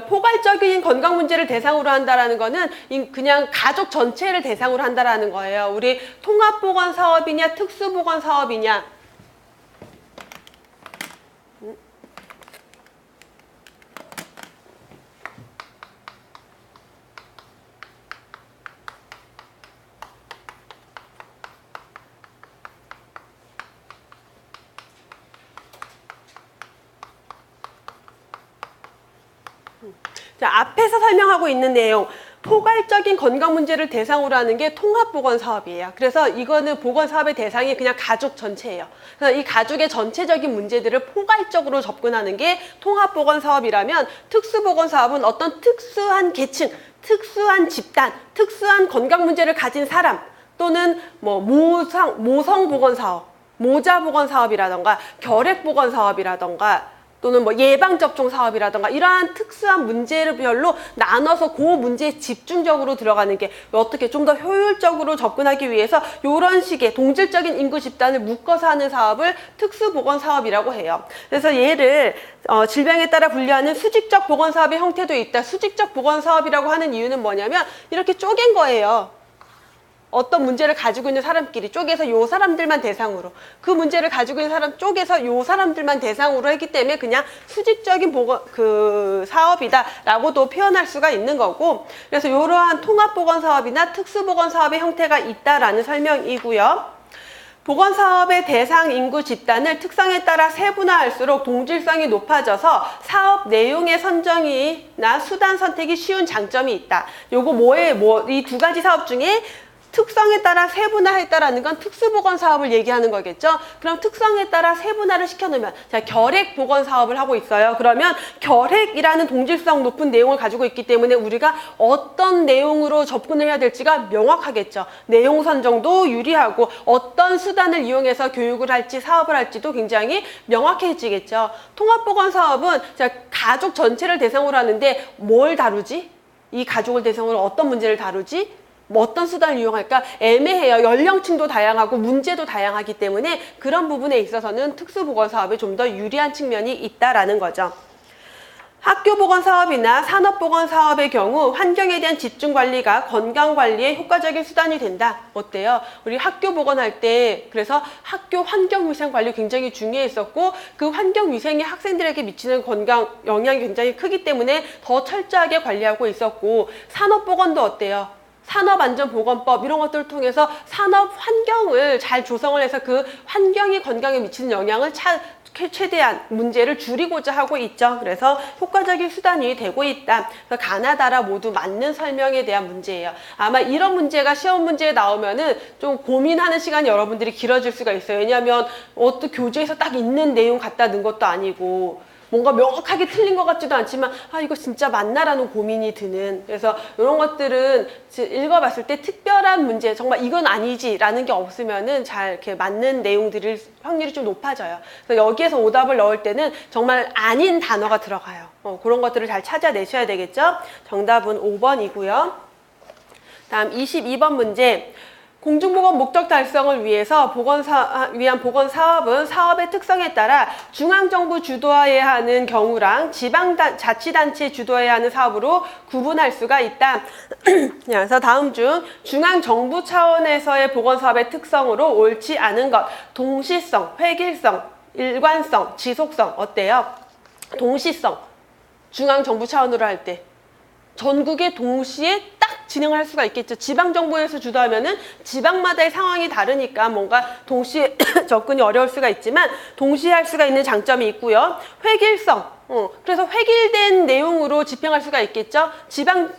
포괄적인 건강 문제를 대상으로 한다라는 거는 그냥 가족 전체를 대상으로 한다라는 거예요. 우리 통합보건사업이냐 특수보건사업이냐. 자, 앞에서 설명하고 있는 내용 포괄적인 건강 문제를 대상으로 하는 게 통합보건사업이에요. 그래서 이거는 보건사업의 대상이 그냥 가족 전체예요. 그래서 이 가족의 전체적인 문제들을 포괄적으로 접근하는 게 통합보건사업이라면 특수보건사업은 어떤 특수한 계층, 특수한 집단, 특수한 건강 문제를 가진 사람 또는 뭐 모성보건사업, 모자보건사업이라던가 결핵보건사업이라던가 또는 뭐 예방접종 사업이라던가 이러한 특수한 문제를 별로 나눠서 그 문제에 집중적으로 들어가는 게 어떻게 좀 더 효율적으로 접근하기 위해서 이런 식의 동질적인 인구 집단을 묶어서 하는 사업을 특수보건사업이라고 해요. 그래서 얘를 질병에 따라 분류하는 수직적 보건사업의 형태도 있다. 수직적 보건사업이라고 하는 이유는 뭐냐면 이렇게 쪼갠 거예요. 어떤 문제를 가지고 있는 사람끼리 쪼개서 요 사람들만 대상으로 그 문제를 가지고 있는 사람 쪼개서 요 사람들만 대상으로 했기 때문에 그냥 수직적인 사업이다 라고도 표현할 수가 있는 거고 그래서 이러한 통합보건사업이나 특수보건사업의 형태가 있다라는 설명이고요. 보건사업의 대상 인구 집단을 특성에 따라 세분화할수록 동질성이 높아져서 사업 내용의 선정이나 수단 선택이 쉬운 장점이 있다. 요거 이 두 가지 사업 중에 특성에 따라 세분화했다라는 건 특수보건사업을 얘기하는 거겠죠. 그럼 특성에 따라 세분화를 시켜놓으면 자, 결핵보건사업을 하고 있어요. 그러면 결핵이라는 동질성 높은 내용을 가지고 있기 때문에 우리가 어떤 내용으로 접근을 해야 될지가 명확하겠죠. 내용 선정도 유리하고 어떤 수단을 이용해서 교육을 할지 사업을 할지도 굉장히 명확해지겠죠. 통합보건사업은 자, 가족 전체를 대상으로 하는데 뭘 다루지? 이 가족을 대상으로 어떤 문제를 다루지? 뭐 어떤 수단을 이용할까 애매해요. 연령층도 다양하고 문제도 다양하기 때문에 그런 부분에 있어서는 특수보건사업에 좀 더 유리한 측면이 있다라는 거죠. 학교보건사업이나 산업보건사업의 경우 환경에 대한 집중관리가 건강관리의 효과적인 수단이 된다. 어때요? 우리 학교보건할 때 그래서 학교 환경위생관리 굉장히 중요했었고 그 환경위생이 학생들에게 미치는 건강 영향이 굉장히 크기 때문에 더 철저하게 관리하고 있었고 산업보건도 어때요? 산업안전보건법 이런 것들을 통해서 산업 환경을 잘 조성을 해서 그 환경이 건강에 미치는 영향을 최대한 문제를 줄이고자 하고 있죠. 그래서 효과적인 수단이 되고 있다. 그래서 가나다라 모두 맞는 설명에 대한 문제예요. 아마 이런 문제가 시험 문제에 나오면은 좀 고민하는 시간이 여러분들이 길어질 수가 있어요. 왜냐하면 어떤 교재에서 딱 있는 내용 갖다 넣은 것도 아니고 뭔가 명확하게 틀린 것 같지도 않지만 아 이거 진짜 맞나라는 고민이 드는 그래서 이런 것들은 읽어봤을 때 특별한 문제 정말 이건 아니지 라는 게 없으면은 잘 이렇게 맞는 내용들일 확률이 좀 높아져요. 그래서 여기에서 오답을 넣을 때는 정말 아닌 단어가 들어가요. 그런 것들을 잘 찾아내셔야 되겠죠. 정답은 5번이고요. 다음 22번 문제. 공중보건 목적 달성을 위해서 위한 보건 사업은 사업의 특성에 따라 중앙정부 주도해야 하는 경우랑 지방자치단체 주도해야 하는 사업으로 구분할 수가 있다. 그래서 다음 중 중앙정부 차원에서의 보건 사업의 특성으로 옳지 않은 것. 동시성, 획일성, 일관성, 지속성. 어때요? 동시성. 중앙정부 차원으로 할 때. 전국에 동시에 딱 진행할 수가 있겠죠. 지방정부에서 주도하면은 지방마다의 상황이 다르니까 뭔가 동시에 접근이 어려울 수가 있지만 동시에 할 수가 있는 장점이 있고요. 획일성. 그래서 획일된 내용으로 집행할 수가 있겠죠. 지방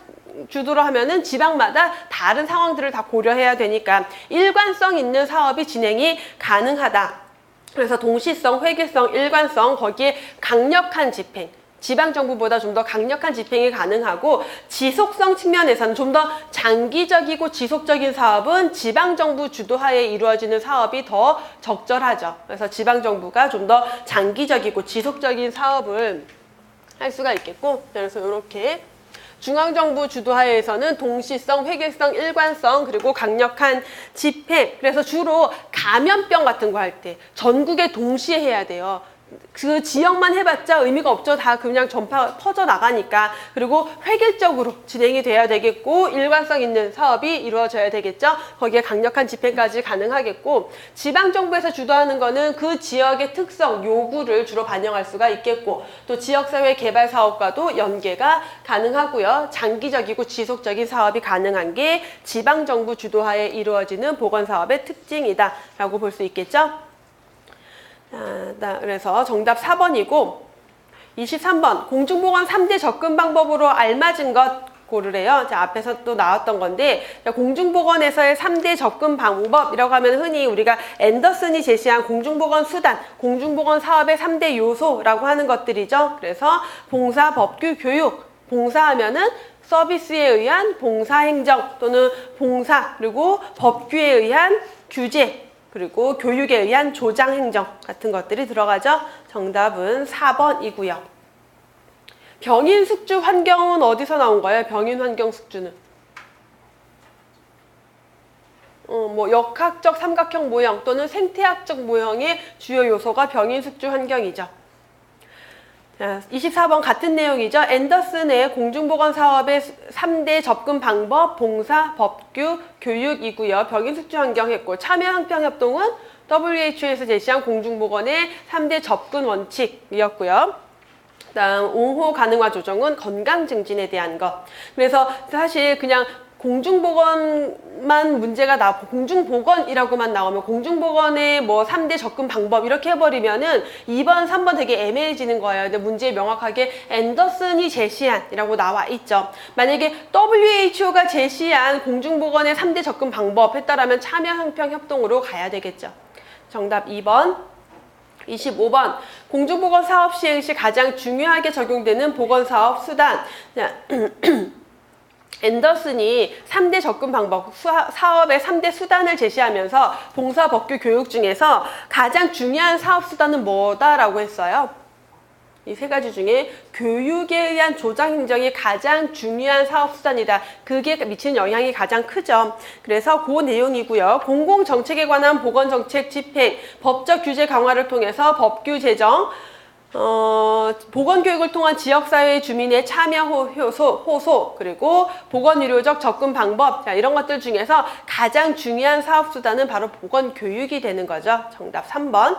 주도로 하면은 지방마다 다른 상황들을 다 고려해야 되니까 일관성 있는 사업이 진행이 가능하다. 그래서 동시성, 획일성, 일관성, 거기에 강력한 집행. 지방정부보다 좀 더 강력한 집행이 가능하고 지속성 측면에서는 좀 더 장기적이고 지속적인 사업은 지방정부 주도하에 이루어지는 사업이 더 적절하죠. 그래서 지방정부가 좀 더 장기적이고 지속적인 사업을 할 수가 있겠고 그래서 이렇게 중앙정부 주도하에서는 동시성, 획일성, 일관성 그리고 강력한 집행 그래서 주로 감염병 같은 거 할 때 전국에 동시에 해야 돼요. 그 지역만 해봤자 의미가 없죠. 다 그냥 퍼져 나가니까. 그리고 획일적으로 진행이 돼야 되겠고 일관성 있는 사업이 이루어져야 되겠죠. 거기에 강력한 집행까지 가능하겠고 지방정부에서 주도하는 거는 그 지역의 특성, 요구를 주로 반영할 수가 있겠고 또 지역사회 개발 사업과도 연계가 가능하고요. 장기적이고 지속적인 사업이 가능한 게 지방정부 주도하에 이루어지는 보건사업의 특징이다 라고 볼 수 있겠죠. 그래서 정답 4번이고 23번 공중보건 3대 접근 방법으로 알맞은 것 고르래요. 자, 앞에서 또 나왔던 건데 공중보건에서의 3대 접근 방법이라고 하면 흔히 우리가 앤더슨이 제시한 공중보건 수단, 공중보건 사업의 3대 요소라고 하는 것들이죠. 그래서 봉사, 법규, 교육. 봉사하면은 서비스에 의한 봉사행정 또는 봉사 그리고 법규에 의한 규제 그리고 교육에 의한 조장행정 같은 것들이 들어가죠. 정답은 4번이고요. 병인 숙주 환경은 어디서 나온 거예요? 병인 환경 숙주는? 뭐 역학적 삼각형 모형 또는 생태학적 모형의 주요 요소가 병인 숙주 환경이죠. 자, 24번 같은 내용이죠. 앤더슨의 공중보건 사업의 3대 접근 방법, 봉사, 법규, 교육이고요. 병인 숙주 환경 했고 참여 항평 협동은 WHO에서 제시한 공중보건의 3대 접근 원칙이었고요. 그다음 옹호 가능화 조정은 건강 증진에 대한 것. 그래서 사실 그냥 공중보건만 문제가 공중보건이라고만 나오면 공중보건의 뭐 3대 접근 방법 이렇게 해버리면은 2번, 3번 되게 애매해지는 거예요. 근데 문제에 명확하게 앤더슨이 제시한이라고 나와 있죠. 만약에 WHO가 제시한 공중보건의 3대 접근 방법 했다라면 참여 항평 협동으로 가야 되겠죠. 정답 2번. 25번 공중보건 사업 시행 시 가장 중요하게 적용되는 보건사업 수단. 앤더슨이 3대 접근 방법, 사업의 3대 수단을 제시하면서 봉사, 법규, 교육 중에서 가장 중요한 사업 수단은 뭐다라고 했어요? 이 세 가지 중에 교육에 의한 조장 행정이 가장 중요한 사업 수단이다. 그게 미치는 영향이 가장 크죠. 그래서 그 내용이고요. 공공정책에 관한 보건정책 집행, 법적 규제 강화를 통해서 법규 제정, 보건교육을 통한 지역사회 주민의 참여 호소, 그리고 보건의료적 접근 방법, 자, 이런 것들 중에서 가장 중요한 사업수단은 바로 보건교육이 되는 거죠. 정답 3번.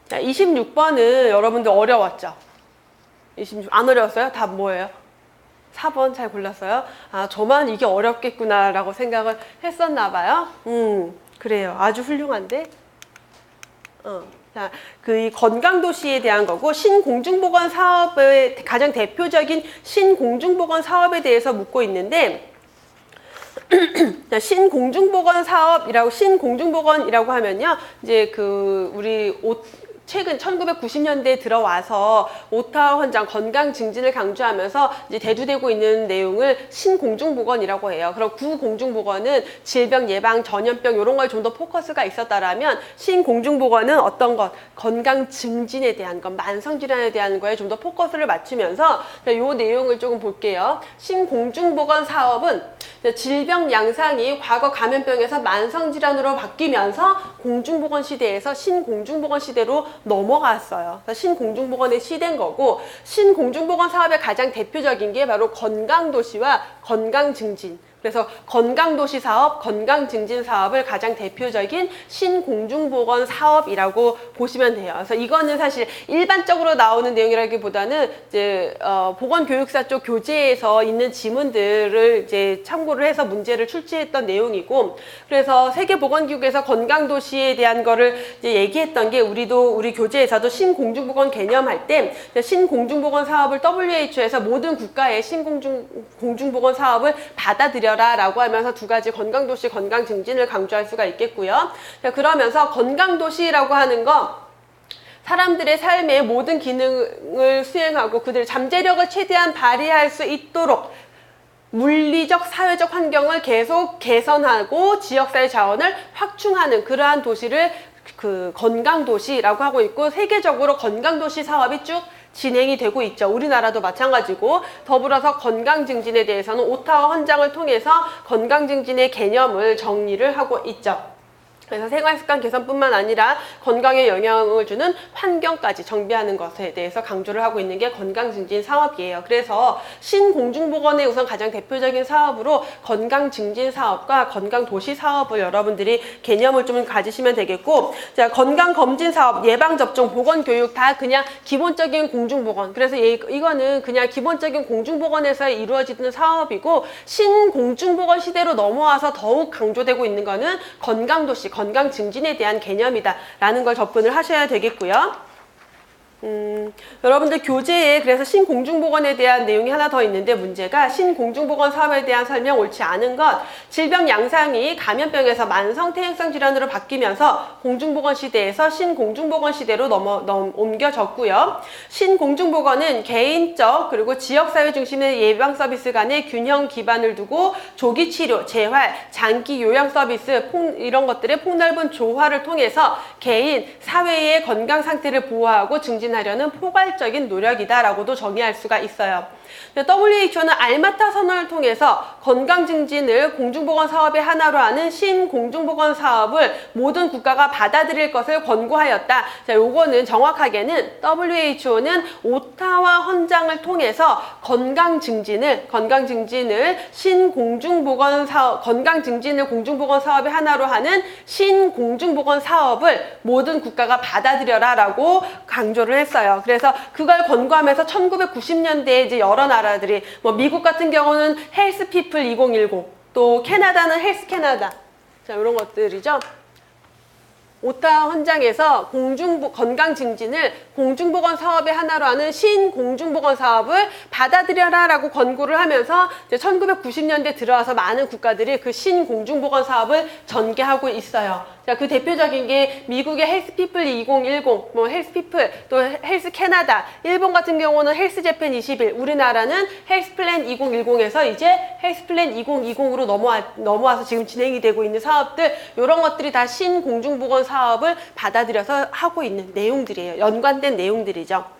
자, 26번은 여러분들 어려웠죠? 26, 안 어려웠어요? 답 뭐예요? 4번 잘 골랐어요? 아, 저만 이게 어렵겠구나 라고 생각을 했었나 봐요. 그래요. 아주 훌륭한데? 자, 이 건강도시에 대한 거고 신공중보건 사업의 가장 대표적인 신공중보건 사업에 대해서 묻고 있는데 자, 신공중보건이라고 하면요. 이제 우리 최근 1990년대에 들어와서 오타와 헌장 건강 증진을 강조하면서 이제 대두되고 있는 내용을 신공중보건이라고 해요. 그럼 구공중보건은 질병 예방, 전염병 이런 거에 좀 더 포커스가 있었다라면 신공중보건은 어떤 것, 건강 증진에 대한 것, 만성 질환에 대한 거에 좀 더 포커스를 맞추면서 이 내용을 조금 볼게요. 신공중보건 사업은 질병 양상이 과거 감염병에서 만성 질환으로 바뀌면서 공중보건 시대에서 신공중보건 시대로 넘어갔어요. 신공중보건의 시대인 거고, 신공중보건 사업의 가장 대표적인 게 바로 건강도시와 건강증진. 그래서 건강도시 사업, 건강증진 사업을 가장 대표적인 신공중보건 사업이라고 보시면 돼요. 그래서 이거는 사실 일반적으로 나오는 내용이라기보다는 이제 보건교육사 쪽 교재에서 있는 지문들을 이제 참고를 해서 문제를 출제했던 내용이고, 그래서 세계보건기구에서 건강도시에 대한 거를 이제 얘기했던 게 우리 교재에서도 신공중보건 개념할 때 신공중보건 사업을 WHO에서 모든 국가의 신공중보건 사업을 받아들여 라고 하면서 두 가지 건강도시, 건강증진을 강조할 수가 있겠고요. 그러면서 건강도시라고 하는 거 사람들의 삶의 모든 기능을 수행하고 그들의 잠재력을 최대한 발휘할 수 있도록 물리적, 사회적 환경을 계속 개선하고 지역사회 자원을 확충하는 그러한 도시를 그 건강도시라고 하고 있고, 세계적으로 건강도시 사업이 쭉 진행이 되고 있죠. 우리나라도 마찬가지고, 더불어서 건강증진에 대해서는 오타와 헌장을 통해서 건강증진의 개념을 정리를 하고 있죠. 그래서 생활습관 개선뿐만 아니라 건강에 영향을 주는 환경까지 정비하는 것에 대해서 강조를 하고 있는 게 건강증진 사업이에요. 그래서 신공중보건의 우선 가장 대표적인 사업으로 건강증진 사업과 건강도시 사업을 여러분들이 개념을 좀 가지시면 되겠고, 자, 건강검진 사업, 예방접종, 보건교육 다 그냥 기본적인 공중보건. 그래서 이거는 그냥 기본적인 공중보건에서 이루어지는 사업이고, 신공중보건 시대로 넘어와서 더욱 강조되고 있는 거는 건강도시, 건강 증진에 대한 개념이다라는 걸 접근을 하셔야 되겠고요. 여러분들 교재에 그래서 신공중보건에 대한 내용이 하나 더 있는데, 문제가 신공중보건 사업에 대한 설명 옳지 않은 것, 질병 양상이 감염병에서 만성 퇴행성 질환으로 바뀌면서 공중보건 시대에서 신공중보건 시대로 옮겨졌고요. 신공중보건은 개인적 그리고 지역사회 중심의 예방 서비스 간의 균형 기반을 두고 조기 치료, 재활, 장기 요양 서비스 이런 것들의 폭넓은 조화를 통해서 개인, 사회의 건강 상태를 보호하고 증진하려는 포괄적인 노력이다라고도 정의할 수가 있어요. WHO는 알마타 선언을 통해서 건강 증진을 공중보건 사업의 하나로 하는 신공중보건 사업을 모든 국가가 받아들일 것을 권고하였다. 자, 요거는 정확하게는 WHO는 오타와 헌장을 통해서 건강 증진을 신공중보건 사업, 건강 증진을 공중보건 사업의 하나로 하는 신공중보건 사업을 모든 국가가 받아들여라라고 강조를 했어요. 그래서 그걸 권고하면서 1990년대에 이제 여러 나라들이, 뭐 미국 같은 경우는 헬스 피플 2010, 또 캐나다는 헬스 캐나다, 자, 이런 것들이죠. 오타 헌장에서 건강 증진을 공중보건 사업의 하나로 하는 신공중보건 사업을 받아들여라라고 권고를 하면서 이제 1990년대 들어와서 많은 국가들이 그 신공중보건 사업을 전개하고 있어요. 자, 그 대표적인 게 미국의 헬스피플 2010, 뭐 헬스피플, 또 헬스 캐나다, 일본 같은 경우는 헬스 재팬 21, 우리나라는 헬스플랜 2010에서 이제 헬스플랜 2020으로 넘어와서 지금 진행이 되고 있는 사업들, 이런 것들이 다 신공중보건 사업을 받아들여서 하고 있는 내용들이에요. 연관된 내용들이죠.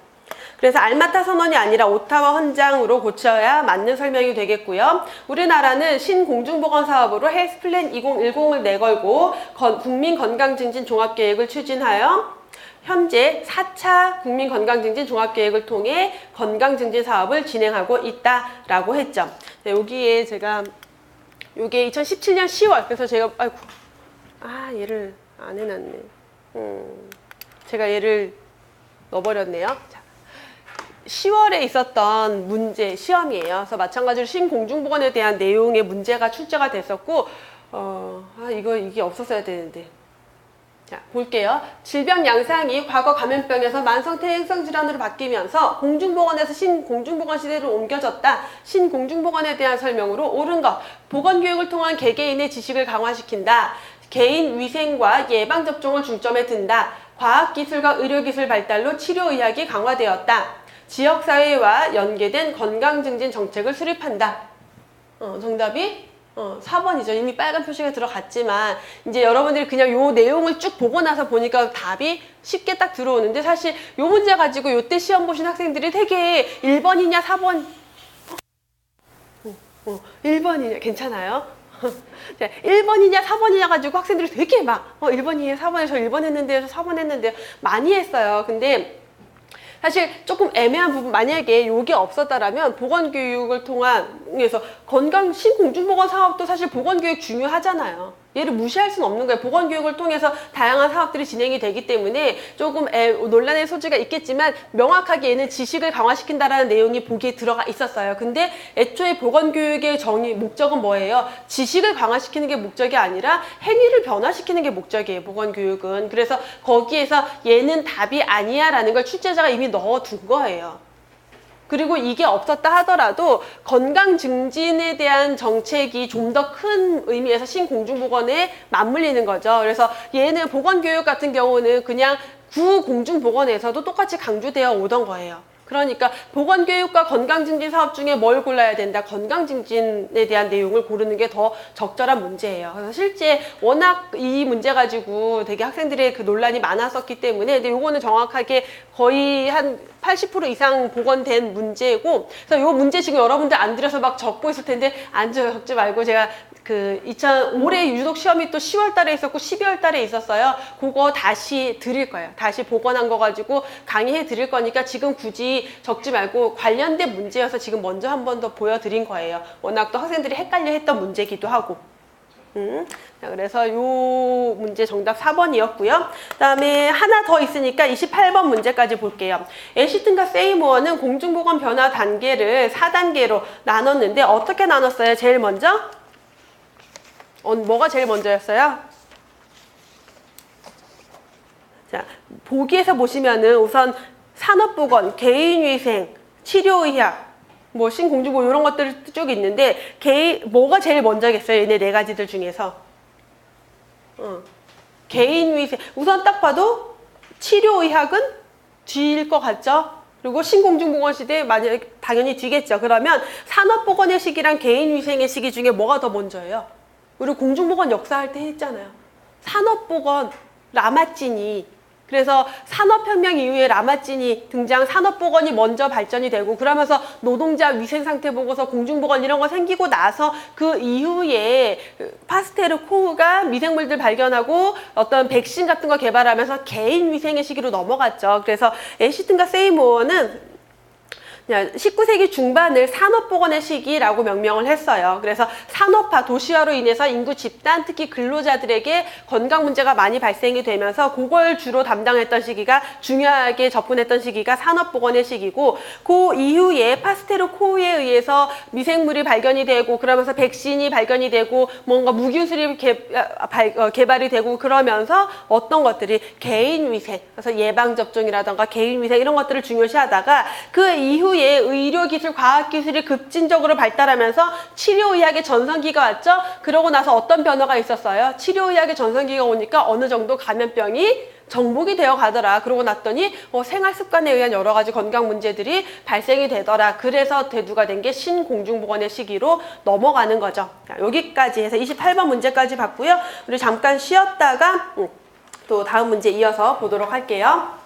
그래서 알마타 선언이 아니라 오타와 헌장으로 고쳐야 맞는 설명이 되겠고요. 우리나라는 신공중보건 사업으로 헬스플랜 2010을 내걸고 국민건강증진 종합계획을 추진하여 현재 4차 국민건강증진 종합계획을 통해 건강증진 사업을 진행하고 있다라고 했죠. 네, 여기에 제가 요게 2017년 10월, 그래서 제가 얘를 안 해놨네. 제가 얘를 넣어버렸네요. 자, 10월에 있었던 문제 시험이에요. 그래서 마찬가지로 신공중보건에 대한 내용의 문제가 출제가 됐었고, 이게 없었어야 되는데. 자, 볼게요. 질병 양상이 과거 감염병에서 만성 퇴행성 질환으로 바뀌면서 공중보건에서 신공중보건 시대로 옮겨졌다. 신공중보건에 대한 설명으로 옳은 것. 보건교육을 통한 개개인의 지식을 강화시킨다. 개인 위생과 예방접종을 중점에 둔다. 과학기술과 의료기술 발달로 치료의학이 강화되었다. 지역사회와 연계된 건강증진 정책을 수립한다. 정답이 4번이죠. 이미 빨간 표시가 들어갔지만 이제 여러분들이 그냥 요 내용을 쭉 보고 나서 보니까 답이 쉽게 딱 들어오는데 사실 요 문제 가지고 요때 시험 보신 학생들이 되게 1번이냐 4번 1번이냐 괜찮아요? 1번이냐 4번이냐 가지고 학생들이 되게 막 1번이에요 4번이에요 저 1번 했는데요 저 4번 했는데요 많이 했어요. 근데 사실 조금 애매한 부분, 만약에 요게 없었다라면 보건교육을 통해서 건강 신공중보건 사업도 사실 보건교육 중요하잖아요. 얘를 무시할 수는 없는 거예요. 보건교육을 통해서 다양한 사업들이 진행이 되기 때문에 조금 논란의 소지가 있겠지만 명확하게 얘는 지식을 강화시킨다라는 내용이 보기에 들어가 있었어요. 근데 애초에 보건교육의 목적은 뭐예요? 지식을 강화시키는 게 목적이 아니라 행위를 변화시키는 게 목적이에요. 보건교육은. 그래서 거기에서 얘는 답이 아니야 라는 걸 출제자가 이미 넣어둔 거예요. 그리고 이게 없었다 하더라도 건강 증진에 대한 정책이 좀 더 큰 의미에서 신공중보건에 맞물리는 거죠. 그래서 얘는 보건교육 같은 경우는 그냥 구공중보건에서도 똑같이 강조되어 오던 거예요. 그러니까 보건교육과 건강증진 사업 중에 뭘 골라야 된다? 건강증진에 대한 내용을 고르는 게 더 적절한 문제예요. 그래서 실제 워낙 이 문제 가지고 되게 학생들의 그 논란이 많았었기 때문에 근데 요거는 정확하게 거의 한 80% 이상 복원된 문제고 그래서 요 문제 지금 여러분들 안 들여서 막 적고 있을 텐데 안 적지 말고 제가 올해 유독 시험이 또 10월 달에 있었고 12월 달에 있었어요. 그거 다시 드릴 거예요. 다시 복원한 거 가지고 강의해 드릴 거니까 지금 굳이 적지 말고 관련된 문제여서 지금 먼저 한 번 더 보여드린 거예요. 워낙 또 학생들이 헷갈려 했던 문제기도 하고. 자, 그래서 요 문제 정답 4번이었고요. 그 다음에 하나 더 있으니까 28번 문제까지 볼게요. 애시튼과 세이모어는 공중보건 변화 단계를 4단계로 나눴는데 어떻게 나눴어요? 제일 먼저? 뭐가 제일 먼저였어요? 자, 보기에서 보시면은 우선 산업보건, 개인위생, 치료의학, 신공중보 이런 것들 쭉 있는데 뭐가 제일 먼저겠어요? 얘네 네 가지들 중에서 개인위생 우선 딱 봐도 치료의학은 뒤일 것 같죠? 그리고 신공중보건 시대 만약에 당연히 뒤겠죠. 그러면 산업보건의 시기랑 개인위생의 시기 중에 뭐가 더 먼저예요? 우리 공중보건 역사할 때 했잖아요. 산업보건 라마찌니 그래서 산업혁명 이후에 라마찌니 등장 산업보건이 먼저 발전이 되고 그러면서 노동자 위생상태 보고서 공중보건 이런 거 생기고 나서 그 이후에 파스테르 코흐가 미생물들 발견하고 어떤 백신 같은 거 개발하면서 개인 위생의 시기로 넘어갔죠. 그래서 애시튼과 세이모어는 19세기 중반을 산업보건의 시기라고 명명을 했어요. 그래서 산업화, 도시화로 인해서 인구 집단, 특히 근로자들에게 건강 문제가 많이 발생이 되면서 그걸 주로 담당했던 시기가 중요하게 접근했던 시기가 산업보건의 시기고 그 이후에 파스테르 코흐에 의해서 미생물이 발견이 되고 그러면서 백신이 발견이 되고 뭔가 무기술이 개발이 되고 그러면서 어떤 것들이 개인위생, 그래서 예방접종이라던가 개인위생 이런 것들을 중요시하다가 그 이후에 의료기술, 과학기술이 급진적으로 발달하면서 치료의학의 전성기가 왔죠. 그러고 나서 어떤 변화가 있었어요? 치료의학의 전성기가 오니까 어느 정도 감염병이 정복이 되어 가더라. 그러고 났더니 생활 습관에 의한 여러 가지 건강 문제들이 발생이 되더라. 그래서 대두가 된 게 신공중보건의 시기로 넘어가는 거죠. 자, 여기까지 해서 28번 문제까지 봤고요. 우리 잠깐 쉬었다가 또 다음 문제 이어서 보도록 할게요.